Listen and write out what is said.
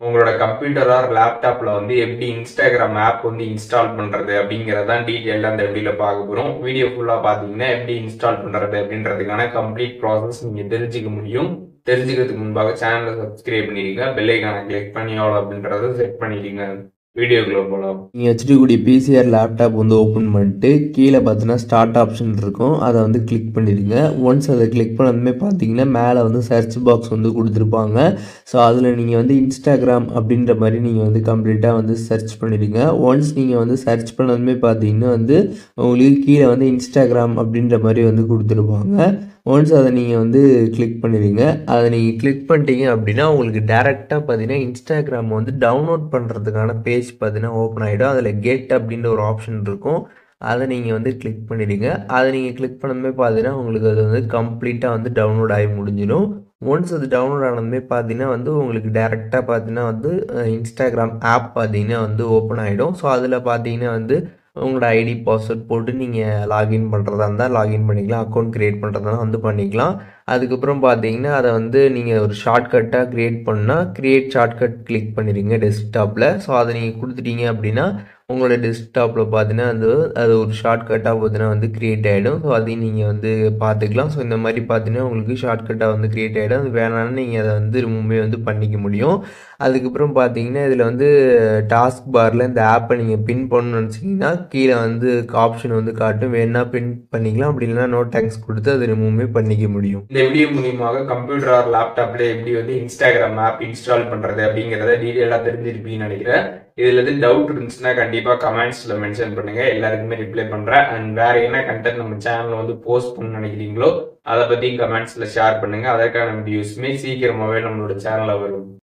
உங்களோட computer R லேப்டாப்ல வந்து எப்படி இன்ஸ்டாகிராம் ஆப் வந்து இன்ஸ்டால் பண்றது அப்படிங்கறதான் டீடைல்டா அந்த வீடியோல பார்க்க போறோம். வீடியோ ஃபுல்லா பாத்தீங்கன்னா எப்படி இன்ஸ்டால் பண்றது அப்படின்றதுக்கான கம்ப்ளீட் ப்ராசஸ் நீங்க தெரிஞ்சுக்க முடியும். தெரிஞ்சுக்கிறதுக்கு முன்பாக சேனலை சப்ஸ்கிரைப் பண்ணிடுங்க, பெல் ஐகானை கிளிக் பண்ணி ஆல் அப்படின்றத செட் பண்ணிடுங்க. வீடியோக்குள்ள போகலாம். நீங்கள் வச்சுருக்கக்கூடிய பிசிஆர் லேப்டாப் வந்து ஓப்பன் பண்ணிட்டு கீழே பார்த்தீங்கன்னா ஸ்டார்ட் ஆப்ஷன் இருக்கும், அதை வந்து கிளிக் பண்ணிடுங்க. ஒன்ஸ் அதை கிளிக் பண்ணதுமே பார்த்தீங்கன்னா மேலே வந்து சர்ச் பாக்ஸ் வந்து கொடுத்துருப்பாங்க. ஸோ அதில் நீங்கள் வந்து இன்ஸ்டாகிராம் அப்படின்ற மாதிரி நீங்கள் வந்து கம்ப்ளீட்டாக வந்து சர்ச் பண்ணிடுங்க. ஒன்ஸ் நீங்கள் வந்து சர்ச் பண்ணதுமே பார்த்தீங்கன்னா வந்து உங்களுக்கு கீழே வந்து இன்ஸ்டாகிராம் அப்படின்ற மாதிரி வந்து கொடுத்துருப்பாங்க. ஒன்ஸ் அதை நீங்கள் வந்து கிளிக் பண்ணிடுங்க. அதை நீங்கள் கிளிக் பண்ணிட்டீங்க அப்படின்னா உங்களுக்கு டேரெக்டாக பார்த்தீங்கன்னா இன்ஸ்டாகிராம் வந்து டவுன்லோட் பண்ணுறதுக்கான பேஜ் பார்த்தீங்கன்னா ஓப்பன் ஆகிடும். அதில் கெட் அப்படின்ற ஒரு ஆப்ஷன் இருக்கும், அதை நீங்கள் வந்து கிளிக் பண்ணிடுங்க. அதை நீங்கள் கிளிக் பண்ணதுமே பார்த்தீங்கன்னா உங்களுக்கு அது வந்து கம்ப்ளீட்டாக வந்து டவுன்லோட் ஆகி முடிஞ்சிடும். ஒன்ஸ் அது டவுன்லோட் ஆனதுமே பார்த்தீங்கன்னா வந்து உங்களுக்கு டேரெக்டாக பார்த்தீங்கன்னா வந்து இன்ஸ்டாகிராம் ஆப் பார்த்தீங்கன்னா வந்து ஓப்பன் ஆகிடும். ஸோ அதில் பார்த்தீங்கன்னா வந்து உங்களோட ஐடி பாஸ்வேர்ட் போட்டு நீங்கள் லாகின் பண்ணுறதா இருந்தால் லாகின் பண்ணிக்கலாம், அக்கௌண்ட் க்ரியேட் பண்ணுறதா வந்து பண்ணிக்கலாம். அதுக்கப்புறம் பார்த்தீங்கன்னா அதை வந்து நீங்கள் ஒரு ஷார்ட்கட்டாக க்ரியேட் பண்ணால் க்ரியேட் ஷார்ட்கட் கிளிக் பண்ணிடுங்க டெஸ்க்டாப்பில். ஸோ அதை நீங்கள் கொடுத்துட்டீங்க அப்படின்னா உங்களோட டெஸ்க்டாப்பில் பார்த்தீங்கன்னா அது ஒரு ஷார்ட்கட்டாக பார்த்தீங்கன்னா வந்து க்ரியேட் ஆகிடும். ஸோ அதையும் நீங்கள் வந்து பார்த்துக்கலாம். ஸோ இந்த மாதிரி பார்த்தீங்கன்னா உங்களுக்கு ஷார்ட்கட்டாக வந்து க்ரியேட் ஆகிடும். அது வேணாலும் நீங்கள் அதை வந்து ரிமூவே வந்து பண்ணிக்க முடியும். அதுக்கப்புறம் பார்த்தீங்கன்னா இதில் வந்து டாஸ்க் பாரில் இந்த ஆப்பை நீங்கள் பின் பண்ணணும்னு நினச்சிங்கன்னா கீழே வந்து ஆப்ஷன் வந்து காட்டும், வேணா பின் பண்ணிக்கலாம், அப்படி இல்லைன்னா நோ தேங்க்ஸ் கொடுத்து அதை ரிமூவே பண்ணிக்க முடியும். இந்த வீடியோ மூலியமாக கம்ப்யூட்டர் ஆர் லேப்டாப்ல எப்படி வந்து இன்ஸ்டாகிராம் ஆப் இன்ஸ்டால் பண்றது அப்படிங்கறத டீடைலா தெரிஞ்சிருப்பீங்கன்னு நினைக்கிறேன். இதுல எது டவுட் இருந்துச்சுன்னா கண்டிப்பா கமெண்ட்ஸ்ல மென்ஷன் பண்ணுங்க, எல்லாருக்குமே ரிப்ளை பண்றேன். அண்ட் வேற என்ன கண்டென்ட் நம்ம சேனல்ல வந்து போஸ்ட் பண்ண நினைக்கிறீங்களோ அதை பத்தி கமெண்ட்ஸ்ல ஷேர் பண்ணுங்க. அதற்கான வீடியோஸ்மே சீக்கிரமாவே நம்மளோட சேனல்ல வரும்.